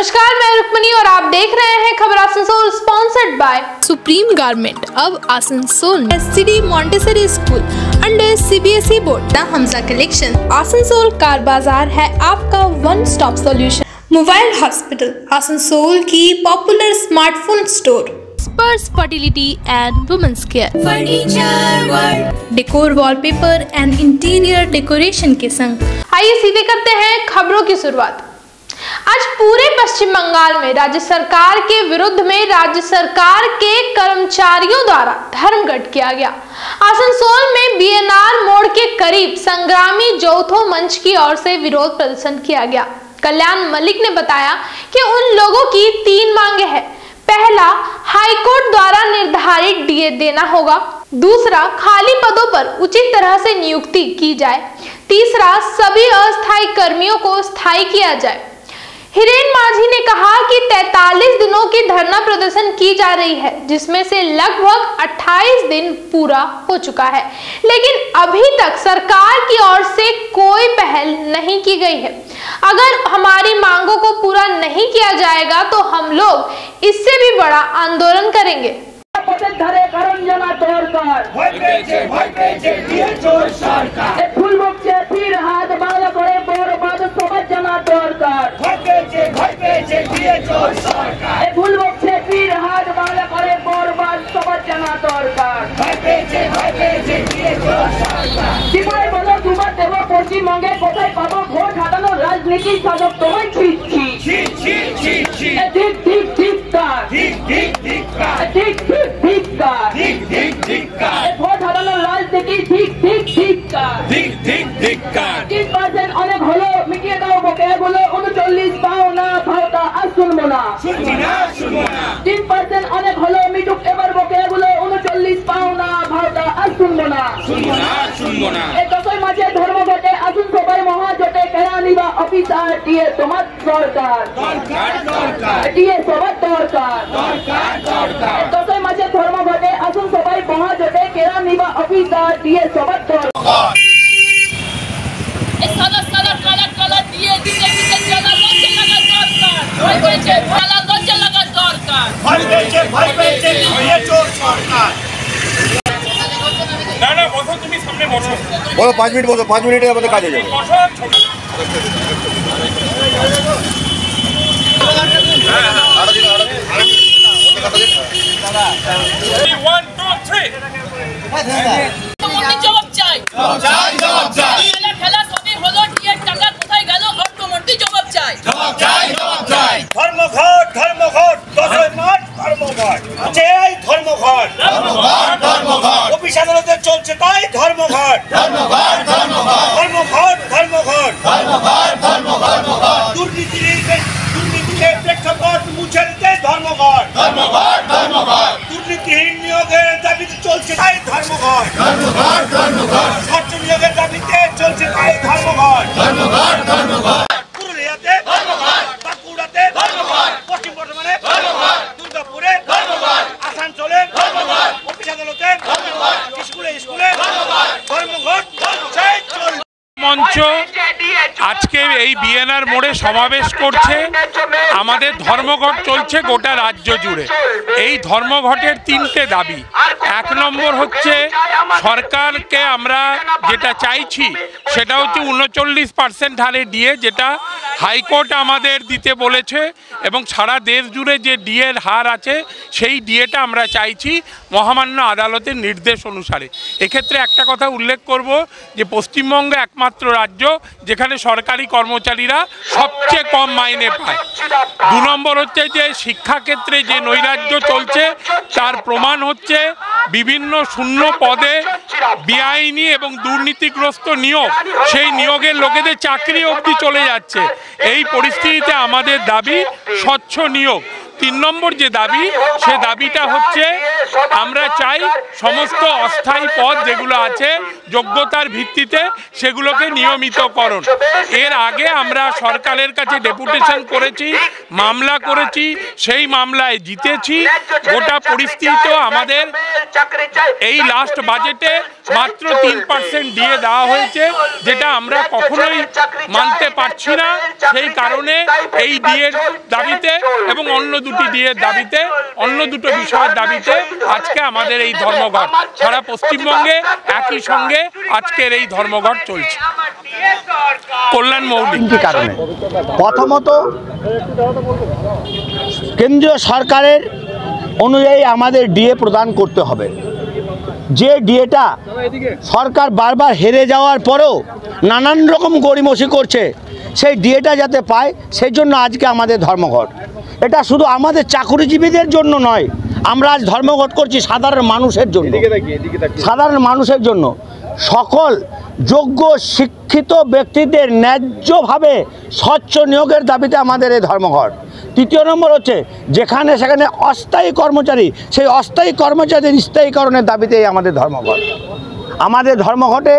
नमस्कार, मैं रुक्मणी और आप देख रहे हैं खबर Asansol, sponsored by supreme garment. अब Asansol SCD montessori school under CBSE board. Hamza collection Asansol car बाजार है आपका one stop solution. Mobile hospital Asansol की popular smartphone store. Sparsh fertility and women's care. Furniture world decor, wallpaper and interior decoration के संग। आइए सीधे करते हैं खबरों की शुरुआत। आज पूरे पश्चिम बंगाल में राज्य सरकार के विरुद्ध में राज्य सरकार के कर्मचारियों द्वारा धर्मघट किया गया। आसनसोल में बीएनआर मोड़ के करीब संग्रामी जौथो मंच की ओर से विरोध प्रदर्शन किया गया। कल्याण मलिक ने बताया कि उन लोगों की 3 मांगे हैं। पहला, हाईकोर्ट द्वारा निर्धारित डीए देना होगा। दूसरा, खाली पदों पर उचित तरह से नियुक्ति की जाए। तीसरा, सभी अस्थायी कर्मियों को स्थायी किया जाए। हिरेन माझी ने कहा कि 43 दिनों की धरना प्रदर्शन की जा रही है, जिसमें से लगभग 28 दिन पूरा हो चुका है, लेकिन अभी तक सरकार की ओर से कोई पहल नहीं की गई है। अगर हमारी मांगों को पूरा नहीं किया जाएगा तो हम लोग इससे भी बड़ा आंदोलन करेंगे। পশ্চিমবঙ্গে কোথায় পাবো ভোট হাতানো রাজনীতির সাধক তোমায় ঠিক ঠিক ঠিক ঠিক ঠিক ঠিক ঠিক ঠিক ঠিক ঠিক ঠিক ভোট হাতানো রাজনীতি ঠিক ঠিক ঠিক ঠিক ঠিক ঠিক 3% অনেক হলো, মিটিয়ে দাও বকেয়াগুলো। 39 পাও না ভাওতা আর শুনবো না 3% অনেক হলো, মিটুক এবার বকেয়াগুলো। 39 পাও না ভাওতা আর শুনবো না এই দশই মাঝে ধর্মঘটে আসুন সবাই মহাজোটে। কেরানি বা অফিসার দিয়ে তোমার সরকার দিয়ে সবার দরকার। দশই মাঝে ধর্মঘটে আসুন সবাই মহাজোটে। কেরানি বা অফিসার দিয়ে সবার দরকার। বলো 5 মিনিট বসো, 5 মিনিটে আমাদের কাজে যাবে। ধর্মঘট ধর্মঘট 10 মার্চ ধর্মঘট চাই ধর্মঘট ধর্মঘট ধর্মঘট অফিস আদালতে চলছে তাই ধর্মঘট ধর্মঘট ধর্মঘট ধর্মঘট ধর্মঘট ধর্মঘট ধর্মঘট দুর্নীতিকে প্রেক্ষাপট মুছে দিতে ধর্মঘট ধর্মঘট ধর্মঘট দুর্নীতিহীন নিয়োগের দাবিতে চলছে তাই ধর্মঘট ধর্মঘট ধর্মঘট স্বচ্ছ নিয়োগের দাবিতে চলছে তাই ধর্মঘট ধর্মঘট ধর্মঘট পুরুলিয়াতে ধর্মঘট, বাঁকুড়াতে ধর্মঘট, পশ্চিম বর্ধমানে ধর্মঘট, দুর্গাপুরে ধর্মঘট, আসানসোলে ধর্মঘট, অফিস আদালতে ধর্মঘট, স্কুলে ধর্মঘট, ধর্মঘট চলছে। মঞ্চ আজকে এই বিএনআর মোড়ে সমাবেশ করছে। আমাদের ধর্মঘট চলছে গোটা রাজ্য জুড়ে। এই ধর্মঘটের 3টে দাবি। 1 নম্বর হচ্ছে সরকারকে আমরা যেটা চাইছি সেটা হচ্ছে 39% হারে ডিএ, যেটা হাইকোর্ট আমাদের দিতে বলেছে, এবং সারা দেশ জুড়ে যে ডিএর হার আছে সেই ডিএটা আমরা চাইছি মহামান্য আদালতের নির্দেশ অনুসারে। এক্ষেত্রে একটা কথা উল্লেখ করব যে পশ্চিমবঙ্গ একমাত্র রাজ্য যেখানে সরকারি কর্মচারীরা সবচেয়ে কম মাইনে পায়। 2 নম্বর হচ্ছে যে শিক্ষাক্ষেত্রে যে নৈরাজ্য চলছে তার প্রমাণ হচ্ছে বিভিন্ন শূন্য পদে বেআইনি এবং দুর্নীতিগ্রস্ত নিয়োগ, সেই নিয়োগের লোকেদের চাকরি অবধি চলে যাচ্ছে। এই পরিস্থিতিতে আমাদের দাবি স্বচ্ছ নিয়োগ। 3 নম্বর যে দাবি, সে দাবিটা হচ্ছে আমরা চাই সমস্ত অস্থায়ী পদ যেগুলো আছে যোগ্যতার ভিত্তিতে সেগুলোকে নিয়মিতকরণ। এর আগে আমরা সরকারের কাছে ডেপুটেশন করেছি, মামলা করেছি, সেই মামলায় জিতেছি। গোটা পরিস্থিতিতেও আমাদের এই লাস্ট বাজেটে মাত্র 3% দিয়ে দেওয়া হয়েছে, যেটা আমরা কখনোই মানতে পারছি না। সেই কারণে এই ডিএর দাবিতে এবং অন্য দুটি ডিএর দাবিতে, অন্য দুটো বিষয়ের দাবিতে আজকে আমাদের এই ধর্মঘট সারা পশ্চিমবঙ্গে একই সঙ্গে আজকের এই ধর্মঘট চলছে। কল্যাণ মৌলিক কারণে প্রথমত কেন্দ্রীয় সরকারের অনুযায়ী আমাদের ডিএ প্রদান করতে হবে। যে ডিএটা সরকার বারবার হেরে যাওয়ার পরেও নানান রকম গড়িমসি করছে, সেই ডিএটা যাতে পায় সেই জন্য আজকে আমাদের ধর্মঘট। এটা শুধু আমাদের চাকরিজীবীদের জন্য নয়, আমরা আজ ধর্মঘট করছি সাধারণ মানুষের জন্য। সাধারণ মানুষের জন্য সকল যোগ্য শিক্ষিত ব্যক্তিদের ন্যায্যভাবে স্বচ্ছ নিয়োগের দাবিতে আমাদের এই ধর্মঘট। তৃতীয় নম্বর হচ্ছে যেখানে সেখানে অস্থায়ী কর্মচারী, সেই অস্থায়ী কর্মচারীদের স্থায়ীকরণের দাবিতেই আমাদের ধর্মঘট। আমাদের ধর্মঘটে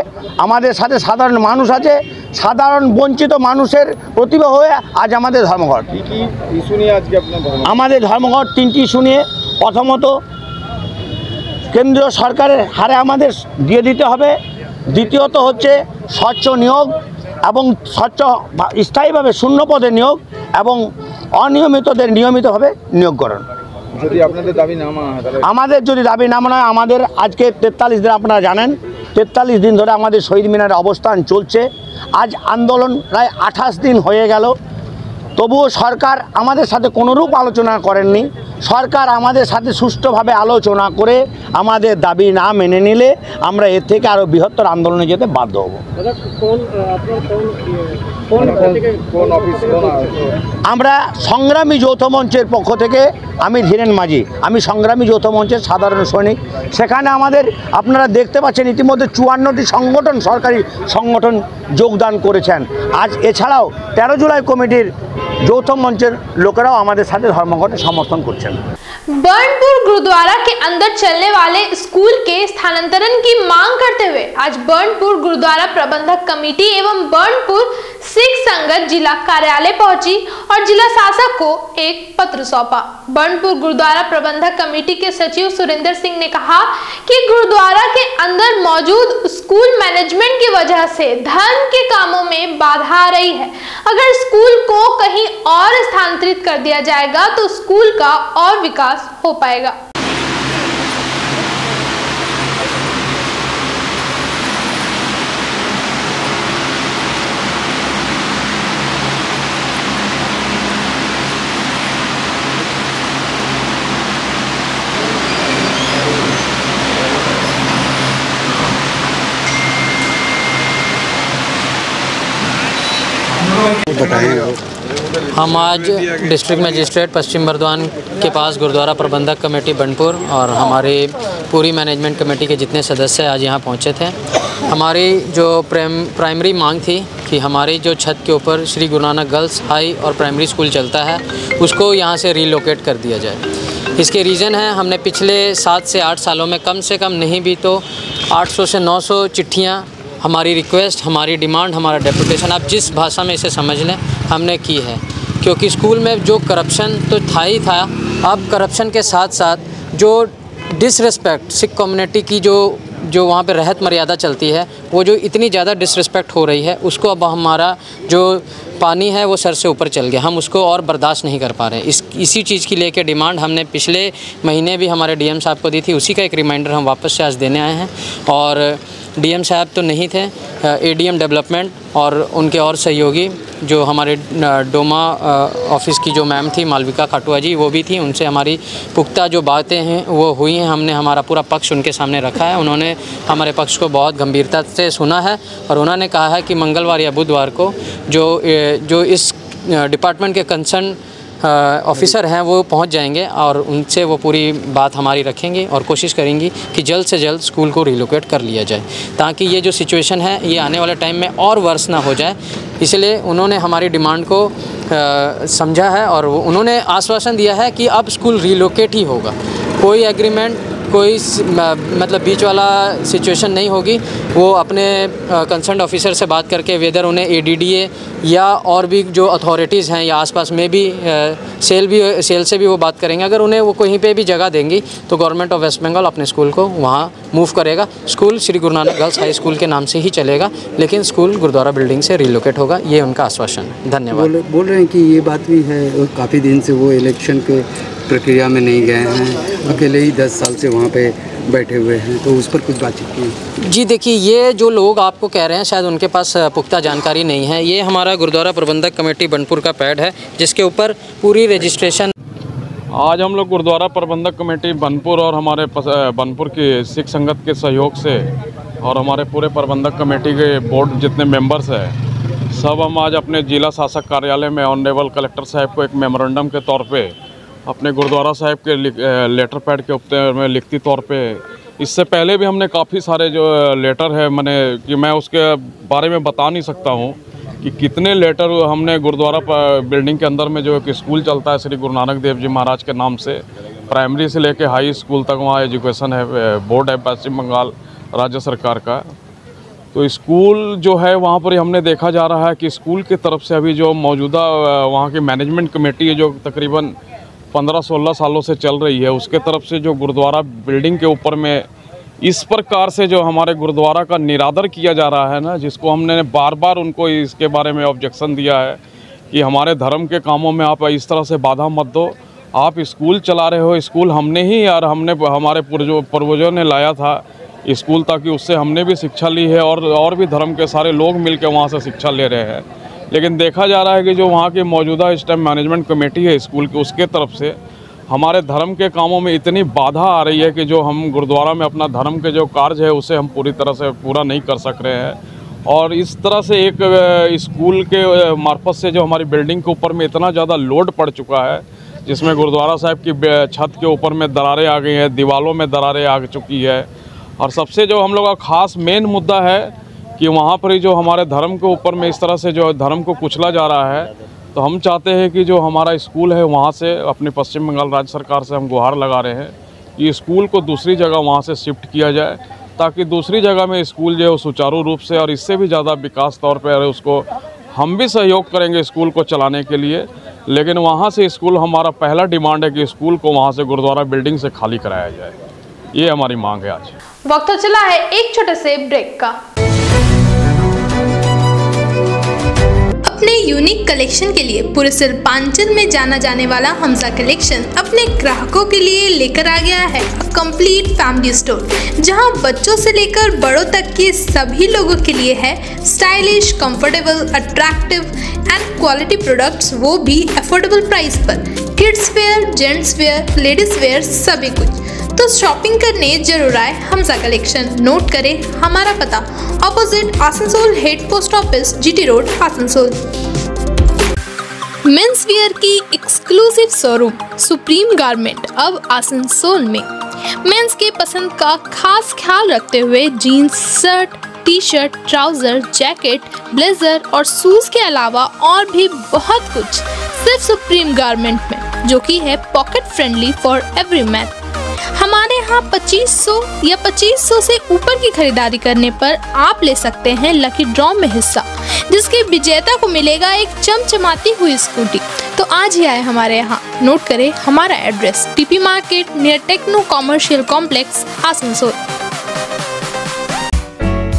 আমাদের সাথে সাধারণ মানুষ আছে, সাধারণ বঞ্চিত মানুষের প্রতিভা হয়ে আজ আমাদের ধর্মঘট। আমাদের ধর্মঘট 3টি ইস্যু নিয়ে। প্রথমত কেন্দ্রীয় সরকারের হারে আমাদের দিয়ে দিতে হবে। দ্বিতীয়ত হচ্ছে স্বচ্ছ নিয়োগ এবং স্বচ্ছ স্থায়ীভাবে শূন্য পদে নিয়োগ এবং অনিয়মিতদের নিয়মিতভাবে নিয়োগকরণ। যদি আপনাদের দাবি না মানা হয়, আমাদের যদি দাবি না মানা হয়, আমাদের আজকে 43 দিন, আপনারা জানেন 43 দিন ধরে আমাদের শহীদ মিনারে অবস্থান চলছে। আজ আন্দোলন প্রায় 28 দিন হয়ে গেল, তবুও সরকার আমাদের সাথে কোনোরূপ আলোচনা করেননি। সরকার আমাদের সাথে সুষ্ঠুভাবে আলোচনা করে আমাদের দাবি না মেনে নিলে আমরা এর থেকে আরও বৃহত্তর আন্দোলনে যেতে বাধ্য হব। আমরা সংগ্রামী যৌথ মঞ্চের পক্ষ থেকে, আমি ধীরেন মাঝি, আমি সংগ্রামী যৌথ মঞ্চের সাধারণ সৈনিক। সেখানে আমাদের আপনারা দেখতে পাচ্ছেন ইতিমধ্যে 54টি সংগঠন, সরকারি সংগঠন যোগদান করেছেন। আজ এছাড়াও 13 জুলাই কমিটির যৌথ মঞ্চের लोकराव हमारे साथ धर्मघट समर्थन करছেন। बर्नपुर गुरुद्वारा के अंदर चलने वाले स्कूल के स्थानांतरण की मांग करते हुए आज बर्नपुर गुरुद्वारा प्रबंधक कमेटी एवं बर्नपुर सिख संगत जिला कार्यालय पहुंची और जिला शासक को एक पत्र सौंपा। बर्नपुर गुरुद्वारा प्रबंधक कमेटी के सचिव सुरेंद्र सिंह ने कहा कि गुरुद्वारा के अंदर मौजूद स्कूल मैनेजमेंट की वजह से धर्म के कामों में बाधा आ रही है। अगर स्कूल को कहीं और स्थानांतरित कर दिया जाएगा तो स्कूल का और विकास हो पाएगा। हम आज डिस्ट्रिक्ट मजिस्ट्रेट पश्चिम बर्दवान के पास गुरुद्वारा प्रबंधक कमेटी बर्नपुर और हमारी पूरी मैनेजमेंट कमेटी के जितने सदस्य आज यहाँ पहुँचे थे। हमारी जो प्राइमरी मांग थी कि हमारी जो छत के ऊपर श्री गुरु नानक गर्ल्स हाई और प्राइमरी स्कूल चलता है उसको यहाँ से रीलोकेट कर दिया जाए। इसके रीज़न है, हमने पिछले 7 से 8 सालों में कम से कम नहीं भी तो 800 से 900 चिट्ठियाँ, हमारी रिक्वेस्ट, हमारी डिमांड, हमारा डेपुटेशन, आप जिस भाषा में इसे समझ लें, हमने की है। क्योंकि स्कूल में जो करप्शन तो था ही था, अब करप्शन के साथ साथ जो डिसरिस्पेक्ट सिख कम्युनिटी की जो वहाँ पे रहत मर्यादा चलती है, वो जो इतनी ज़्यादा डिसरिस्पेक्ट हो रही है, उसको अब हमारा जो पानी है वो सर से ऊपर चल गया, हम उसको और बर्दाश्त नहीं कर पा रहे। इसी चीज़ की लेके डिमांड हमने पिछले महीने भी हमारे डीएम साहब को दी थी, उसी का एक रिमाइंडर हम वापस से आज देने आए हैं। और डीएम साहब तो नहीं थे, एडीएम डेवलपमेंट और उनके और सहयोगी जो हमारे डोमा ऑफिस की जो मैम थी मालविका खाटुआ जी, वो भी थी। उनसे हमारी पुख्ता जो बातें हैं वो हुई हैं, हमने हमारा पूरा पक्ष उनके सामने रखा है। उन्होंने हमारे पक्ष को बहुत गंभीरता से सुना है और उन्होंने कहा है कि मंगलवार या बुधवार को जो इस डिपार्टमेंट के कंसर्न ऑफिसर हैं वो पहुंच जाएंगे और उनसे वो पूरी बात हमारी रखेंगे और कोशिश करेंगी कि जल्द से जल्द स्कूल को रिलोकेट कर लिया जाए, ताकि ये जो सिचुएशन है ये आने वाले टाइम में और वर्स ना हो जाए। इसलिए उन्होंने हमारी डिमांड को समझा है और उन्होंने आश्वासन दिया है कि अब स्कूल रिलोकेट ही होगा। कोई एग्रीमेंट कोई मतलब बीच वाला सिचुएशन नहीं होगी। वो अपने कंसर्न ऑफिसर से बात करके वेदर उन्हें ADDA या और भी जो अथॉरिटीज़ हैं या आसपास में भी सेल से भी वो बात करेंगे। अगर उन्हें वो कहीं पे भी जगह देंगी तो गवर्नमेंट ऑफ वेस्ट बंगाल अपने स्कूल को वहाँ मूव करेगा। School Shri Guru Nanak girls high school के नाम से ही चलेगा, लेकिन स्कूल गुरुद्वारा बिल्डिंग से रिलोकेट होगा। ये उनका आश्वासन है। धन्यवाद। बोल रहे हैं कि ये बात भी है, काफ़ी दिन से वो इलेक्शन के प्रक्रिया में नहीं गए हैं, अकेले ही 10 साल से वहाँ पे बैठे हुए हैं, तो उस पर कुछ बातचीत की? जी देखिए, ये जो लोग आपको कह रहे हैं शायद उनके पास पुख्ता जानकारी नहीं है। ये हमारा गुरुद्वारा प्रबंधक कमेटी बनपुर का पैड है जिसके ऊपर पूरी रजिस्ट्रेशन। आज हम लोग गुरुद्वारा प्रबंधक कमेटी बनपुर और हमारे बनपुर की सिख संगत के सहयोग से और हमारे पूरे प्रबंधक कमेटी के बोर्ड जितने मेंबर्स हैं, सब हम आज अपने जिला शासक कार्यालय में ऑनरेबल कलेक्टर साहब को एक मेमोरेंडम के तौर पे अपने गुरुद्वारा साहब के लेटर पैड के ऊपर में लिखती तौर पे, इससे पहले भी हमने काफ़ी सारे जो लेटर है कि मैं उसके बारे में बता नहीं सकता हूँ कि कितने लेटर हमने गुरुद्वारा बिल्डिंग के अंदर में जो एक स्कूल चलता है श्री गुरु नानक देव जी महाराज के नाम से, प्राइमरी से लेके हाई स्कूल तक वहाँ एजुकेशन है, बोर्ड है पश्चिम बंगाल राज्य सरकार का। तो स्कूल जो है वहाँ पर हमने देखा जा रहा है कि स्कूल की तरफ से अभी जो मौजूदा वहाँ की मैनेजमेंट कमेटी है जो तकरीबन 15-16 सालों से चल रही है, उसके तरफ से जो गुरुद्वारा बिल्डिंग के ऊपर में इस प्रकार से जो हमारे गुरुद्वारा का निरादर किया जा रहा है ना, जिसको हमने बार बार उनको इसके बारे में ऑब्जेक्शन दिया है कि हमारे धर्म के कामों में आप इस तरह से बाधा मत दो। आप स्कूल चला रहे हो, स्कूल हमने ही और हमारे पूर्वजों ने लाया था स्कूल, ताकि उससे हमने भी शिक्षा ली है और भी धर्म के सारे लोग मिल के वहाँ से शिक्षा ले रहे हैं। लेकिन देखा जा रहा है कि जो वहाँ की मौजूदा इस टाइम मैनेजमेंट कमेटी है स्कूल की, उसके तरफ से हमारे धर्म के कामों में इतनी बाधा आ रही है कि जो हम गुरुद्वारा में अपना धर्म के जो कार्य है उसे हम पूरी तरह से पूरा नहीं कर सक रहे हैं। और इस तरह से एक स्कूल के मार्फत से जो हमारी बिल्डिंग के ऊपर में इतना ज़्यादा लोड पड़ चुका है, जिसमें गुरुद्वारा साहब की छत के ऊपर में दरारें आ गई हैं, दीवारों में दरारें आ चुकी है। और सबसे जो हम लोग का खास मेन मुद्दा है कि वहाँ पर ही जो हमारे धर्म के ऊपर में इस तरह से जो धर्म को कुचला जा रहा है, तो हम चाहते हैं कि जो हमारा स्कूल है वहाँ से अपनी पश्चिम बंगाल राज्य सरकार से हम गुहार लगा रहे हैं कि स्कूल को दूसरी जगह वहाँ से शिफ्ट किया जाए, ताकि दूसरी जगह में स्कूल जो है सुचारू रूप से और इससे भी ज़्यादा विकास तौर पर उसको हम भी सहयोग करेंगे स्कूल को चलाने के लिए। लेकिन वहाँ से स्कूल हमारा पहला डिमांड है कि स्कूल को वहाँ से गुरुद्वारा बिल्डिंग से खाली कराया जाए। ये हमारी मांग है। आज वक्त तो चला है एक छोटे से ब्रेक का। अपने यूनिक कलेक्शन के लिए पूरे सिरपांचल में जाना जाने वाला हमजा कलेक्शन अपने ग्राहकों के लिए लेकर आ गया है कंप्लीट फैमिली स्टोर, जहां बच्चों से लेकर बड़ों तक के सभी लोगों के लिए है stylish, comfortable, attractive and quality products, वो भी अफोर्डेबल प्राइस पर। Kids where, gents wear, ladies wear, सभी कुछ। तो शॉपिंग करने जरूर आए हमजा कलेक्शन। नोट करें हमारा पता, opposite Asansol head post office, GT road, Asansol. Men's wear की एक्सक्लूसिव शोरूम सुप्रीम गारमेंट अब आसनसोल में। मेंस के पसंद का खास ख्याल रखते हुए jeans, shirt, T-shirt, trouser, jacket, blazer और शूज के अलावा और भी बहुत कुछ सिर्फ सुप्रीम गारमेंट में, जो कि है pocket friendly for every man. हमारे यहाँ 2500 या 2500 से ऊपर की खरीदारी करने पर आप ले सकते हैं लकी ड्रॉ में हिस्सा, जिसके विजेता को मिलेगा एक चमचमाती हुई स्कूटी। तो आज ही आए हमारे यहाँ। नोट करें हमारा address, TP market near techno commercial complex, Asansol.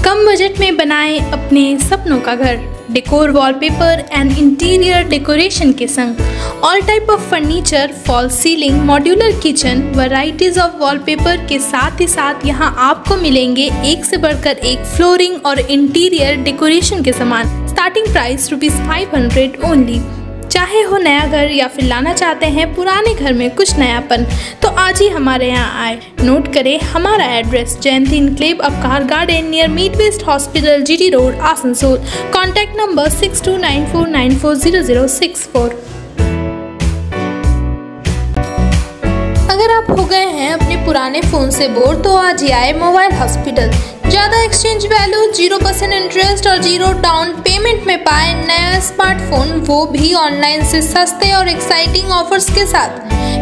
कम बजट में बनाएं अपने सपनों का घर। Decor, wallpaper and interior decoration के संग all type of furniture, fall ceiling, modular kitchen, varieties of wallpaper के साथ ही साथ यहाँ आपको मिलेंगे एक से बढ़कर एक फ्लोरिंग और इंटीरियर डेकोरेशन के सामान। Starting price ₹500 only. चाहे हो नया घर या फिर लाना चाहते हैं पुराने घर में कुछ नयापन, तो आज ही हमारे यहाँ आए। नोट करें हमारा address, Jayanti enclave Upkar garden near mid west hospital, GT road, Asansol. Contact number 6294940064। अगर आप हो गए हैं अपने पुराने फ़ोन से बोर, तो आज ही आए मोबाइल हॉस्पिटल। ज़्यादा एक्सचेंज वैल्यू, 0% इंटरेस्ट और 0 डाउन पेमेंट में पाए नया स्मार्टफोन, वो भी ऑनलाइन से सस्ते और एक्साइटिंग ऑफर्स के साथ।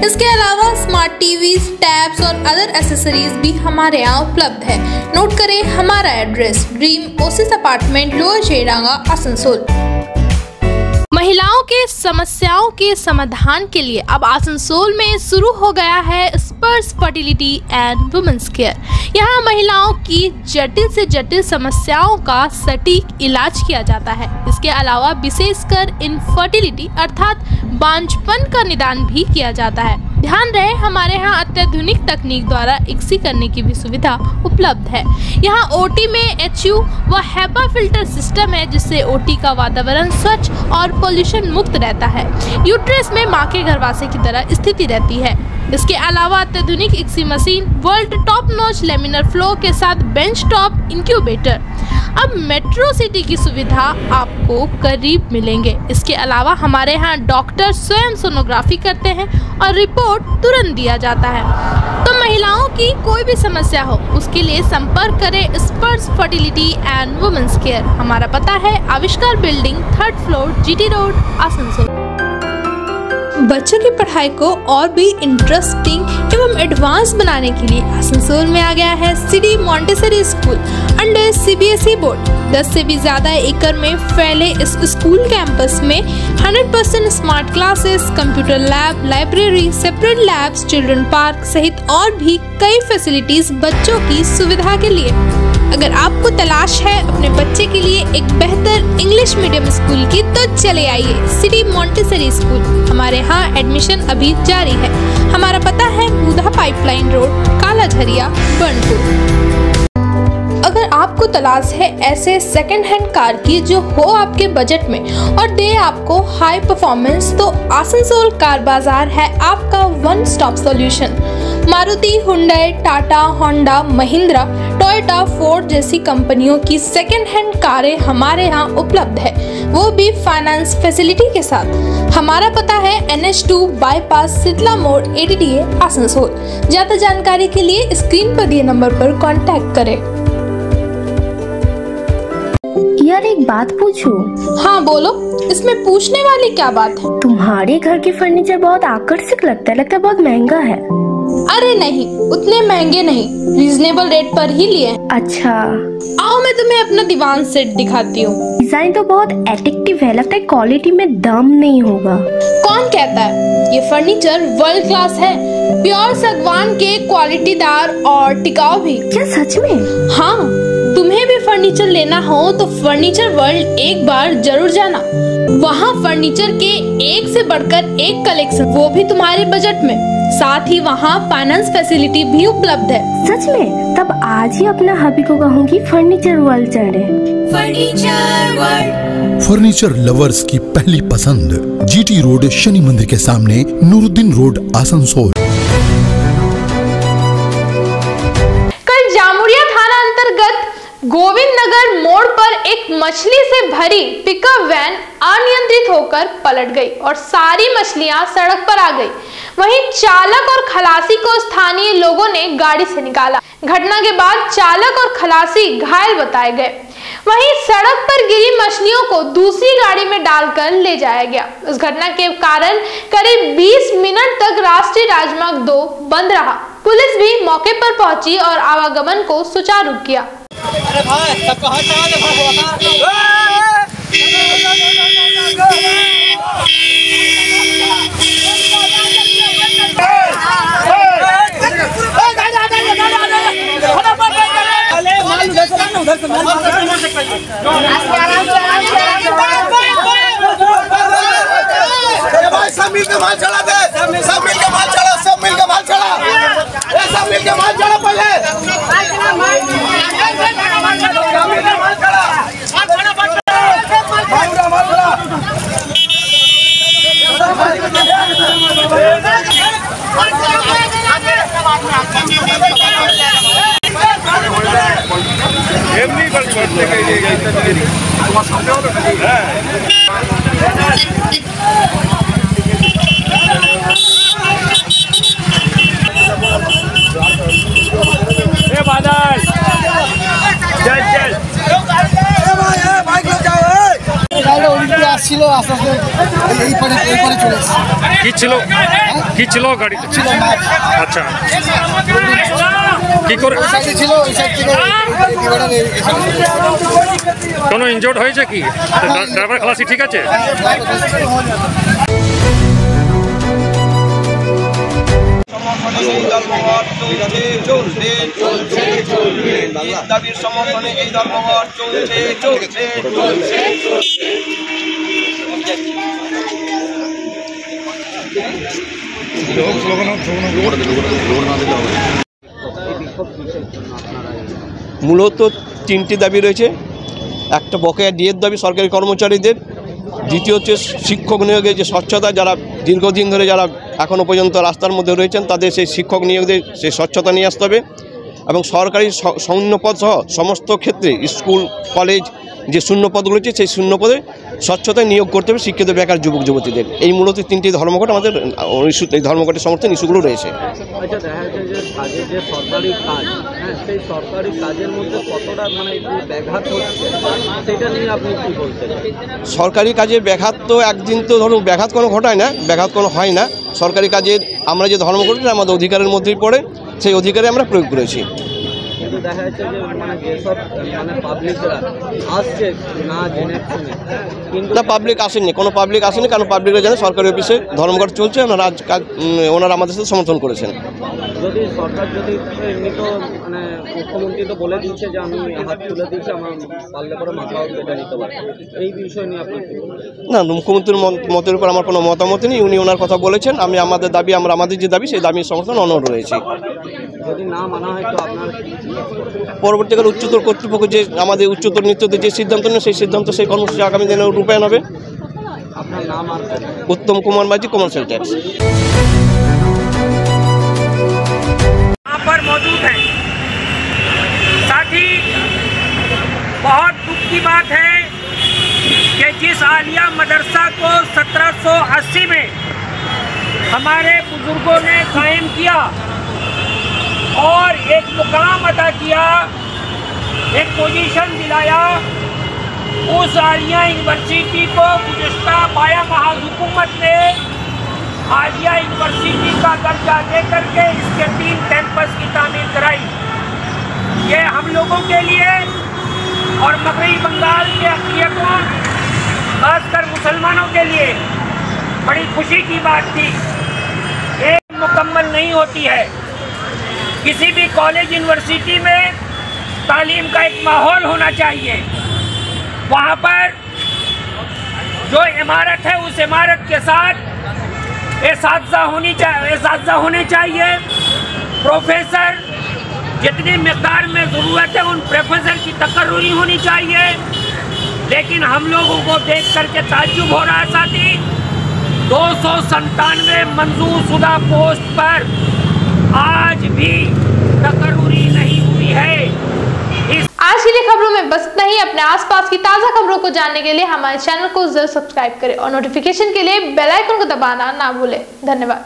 इसके अलावा स्मार्ट टीवीज, टैब्स और अदर एसेसरीज भी हमारे यहाँ उपलब्ध है। नोट करें हमारा address, dream oasis apartment, lower Sheranga, Asansol. महिलाओं के समस्याओं के समाधान के लिए अब आसनसोल में शुरू हो गया है स्पर्श फर्टिलिटी एंड वुमेन्स केयर। यहाँ महिलाओं की जटिल से जटिल समस्याओं का सटीक इलाज किया जाता है। इसके अलावा विशेषकर इनफर्टिलिटी अर्थात बांझपन का निदान भी किया जाता है। ध्यान रहे हमारे यहाँ अत्याधुनिक तकनीक द्वारा इक्सी करने की भी सुविधा उपलब्ध है। यहाँ ओटी में HU व HEPA फिल्टर सिस्टम है, जिससे ओटी का वातावरण स्वच्छ और पोल्यूशन मुक्त रहता है। यूट्रस में माँ के गर्भाशय की तरह स्थिति रहती है। इसके अलावा अत्याधुनिक ICSI machine, world top notch laminar flow के साथ बेंच टॉप इंक्यूबेटर। अब मेट्रो सिटी की सुविधा आपको करीब मिलेंगे। इसके अलावा हमारे यहाँ डॉक्टर स्वयं सोनोग्राफी करते हैं और रिपोर्ट तुरंत दिया जाता है। तो महिलाओं की कोई भी समस्या हो उसके लिए संपर्क करें स्पर्श फर्टिलिटी एंड वुमेन्स केयर। हमारा पता है आविष्कार building, 3rd floor, GT road, Asansol. बच्चों की पढ़ाई को और भी इंटरेस्टिंग एवं एडवांस बनाने के लिए आसनसोल में आ गया है city Montessori school under CBSE board. 10 से भी ज्यादा एकड़ में फैले इस स्कूल कैंपस में 100% smart classes, computer lab, library, separate labs, children park सहित और भी कई फैसिलिटीज बच्चों की सुविधा के लिए। अगर आपको तलाश है अपने बच्चे के लिए एक बेहतर इंग्लिश मीडियम स्कूल की, तो चले आइए सिटी मॉन्टेसरी स्कूल। हमारे यहाँ एडमिशन अभी जारी है। हमारा पता है बूधा पाइपलाइन रोड, काला झरिया, बनपुर। अगर आपको तलाश है ऐसे सेकंड हैंड कार की जो हो आपके बजट में और दे आपको हाई परफॉर्मेंस, तो आसनसोल कार बाजार है आपका one stop solution. Maruti, Hyundai, Tata, Honda, Mahindra, Toyota, Ford जैसी कंपनियों की सेकंड हैंड कारें हमारे यहाँ उपलब्ध है, वो भी फाइनेंस फैसिलिटी के साथ। हमारा पता है NH2 बाईपास, शीतला मोड़, ADDA, आसनसोल। ज्यादा जानकारी के लिए स्क्रीन पर दिए नंबर पर कांटेक्ट करें। यार एक बात पूछूं? हाँ बोलो, इसमें पूछने वाली क्या बात है? तुम्हारे घर के फर्नीचर बहुत आकर्षक लगता है बहुत महंगा है। अरे नहीं, उतने महंगे नहीं, रीजनेबल रेट पर ही लिए। अच्छा, आओ मैं तुम्हें अपना दीवान सेट दिखाती हूँ। डिजाइन तो बहुत एट्रैक्टिव है, लगता है क्वालिटी में दम नहीं होगा। कौन कहता है? ये फर्नीचर वर्ल्ड क्लास है, प्योर सागवान के, क्वालिटीदार और टिकाऊ भी। क्या सच में? हाँ, तुम्हें भी फर्नीचर लेना हो तो फर्नीचर वर्ल्ड एक बार जरूर जाना। वहाँ फर्नीचर के एक से बढ़कर एक कलेक्शन, वो भी तुम्हारे बजट में। साथ ही वहाँ फाइनेंस फैसिलिटी भी उपलब्ध है। सच में? तब आज ही अपना हबी को कहूँगी फर्नीचर वर्ल्ड चढ़े। फर्नीचर वर्ल्ड, फर्नीचर लवर्स की पहली पसंद, GT रोड, शनि मंदिर के सामने, नूरुद्दीन रोड, आसनसोल। कल जामुरिया थाना अंतर्गत गोविंद नगर मोड़ पर एक मछली से भरी पिकअप वैन अनियंत्रित होकर पलट गई और सारी मछलियां सड़क पर आ गई। वहीं चालक और खलासी को स्थानीय लोगों ने गाड़ी से निकाला। घटना के बाद चालक और खलासी घायल बताए गए। वहीं सड़क पर गिरी मछलियों को दूसरी गाड़ी में डालकर ले जाया गया। इस घटना के कारण करीब 20 मिनट तक राष्ट्रीय राजमार्ग 2 बंद रहा। पुलिस भी मौके पर पहुंची और आवागमन को सुचारू किया। अरे भाई सबको हाथ लगा दे सब मिल के माल चढ़ा दे, सब मिल के माल चढ़ा, सब मिल के माल चढ़ा, सब मिल के माल चढ़ा पहले। ছিল, আস্তে আস্তে এই পারে চলে এসেছে। কি ছিল গাড়িতে? আচ্ছা, কি করে ছিল ওই সাইড থেকে কোনো ইনজোর্ড হয়েছে কি? ড্রাইভার খালাসি ঠিক আছে? দাবির সমর্থনে এই ধর্মঘট চলছে। মূলত তিনটি দাবি রয়েছে। একটা বকেয়া ডিএর দাবি সরকারি কর্মচারীদের, দ্বিতীয় হচ্ছে শিক্ষক নিয়োগে যে স্বচ্ছতা, যারা দীর্ঘদিন ধরে যারা এখনও পর্যন্ত রাস্তার মধ্যে রয়েছেন তাদের সেই শিক্ষক নিয়োগদের সেই স্বচ্ছতা নিয়ে আসতে হবে, এবং সরকারি শূন্যপদ সহ সমস্ত ক্ষেত্রে স্কুল কলেজ যে শূন্যপদগুলো রয়েছে সেই শূন্যপদে স্বচ্ছতায় নিয়োগ করতে হবে শিক্ষিত বেকার যুবক যুবতীদের। এই মূলত তিনটি ধর্মঘট আমাদের ইস্যু, এই ধর্মঘটের সমর্থন ইস্যুগুলো রয়েছে। আচ্ছা, দেখা যাচ্ছে যে কাজের যে সরকারি কাজ, হ্যাঁ, সেই সরকারি কাজের মধ্যে কতটা মানে ব্যাঘাত হচ্ছে সেটা নিয়ে আপনি কী বলছেন? সরকারি কাজের ব্যাঘাত তো একদিন তো ধরুন ব্যাঘাত কোনো ঘটায় না, ব্যাঘাত কোনো হয় না। সরকারি কাজের আমরা যে ধর্মঘট আমাদের অধিকারের মধ্যেই পড়ে, সেই অধিকারে আমরা প্রয়োগ করেছি। কিন্তু দেখা যাচ্ছে যে মানে যেসব মানে পাবলিকরা আসছে না জেনে শুনে, কিন্তু না পাবলিক আসেননি, কোনো পাবলিক আসেনি, কারণ পাবলিকরা জানে সরকারি অফিসে ধর্মঘট চলছে, ওনারা আমাদের সাথে সমর্থন করেছেন। যদি সরকার যদি এমনি তো মানে মুখ্যমন্ত্রী তো বলে দিচ্ছে যে আমি হাত তুলে দিচ্ছি, আমার পারলে করে মাথাও কেটে নিতে পারে, এই বিষয় নিয়ে আপনি কী বলবেন? না, মুখ্যমন্ত্রীর মতের উপর আমার কোনো মতামত নেই, উনি ওনার কথা বলেছেন। আমি আমাদের দাবি, আমাদের যে দাবি সেই দাবির সমর্থন অনড় রয়েছে। যদি না মানা হয় তো আপনার পরবর্তীকালে উচ্চতর কর্তৃপক্ষ যে আমাদের উচ্চতর নেতৃত্বে যে সিদ্ধান্ত নেয় সেই সিদ্ধান্ত, সেই কর্মসূচি আগামী দিনে রূপায়ণ হবে। আপনার নাম আর उत्तम कुमार माझी, कमर्शियल टैक्स। यहाँ पर मौजूद है। साथ ही बहुत दुख की बात है कि जिस आलिया मदरसा को 1780 में हमारे बुजुर्गों ने कायम किया और एक मुकाम अदा किया, एक पोजीशन दिलाया, उस आलिया यूनिवर्सिटी को गुज़श्ता बाया महाज हुकूमत ने आलिया यूनिवर्सिटी का दर्जा दे करके इसके 3 कैंपस की तामीर कराई। ये हम लोगों के लिए और मगरबी बंगाल के अक़लियतों, खासकर मुसलमानों के लिए बड़ी खुशी की बात थी। एक मुकम्मल नहीं होती है। किसी भी कॉलेज यूनिवर्सिटी में तालीम का एक माहौल होना चाहिए। वहाँ पर जो इमारत है उस इमारत के साथ एसातिज़ा होने चाहिए। प्रोफेसर जितनी मिक़दार में ज़रूरत है उन प्रोफेसर की तकर्रुरी होनी चाहिए। लेकिन हम लोगों को देख करके ताज्जुब हो रहा है साथी, 297 मंजूर शुदा पोस्ट पर आज भी तकर्रुरी नहीं हुई है। आज के लिए खबरों में बस इतना ही। अपने आसपास की ताज़ा खबरों को जानने के लिए हमारे चैनल को जरूर सब्सक्राइब करें और नोटिफिकेशन के लिए बेल आइकन को दबाना ना भूलें। धन्यवाद।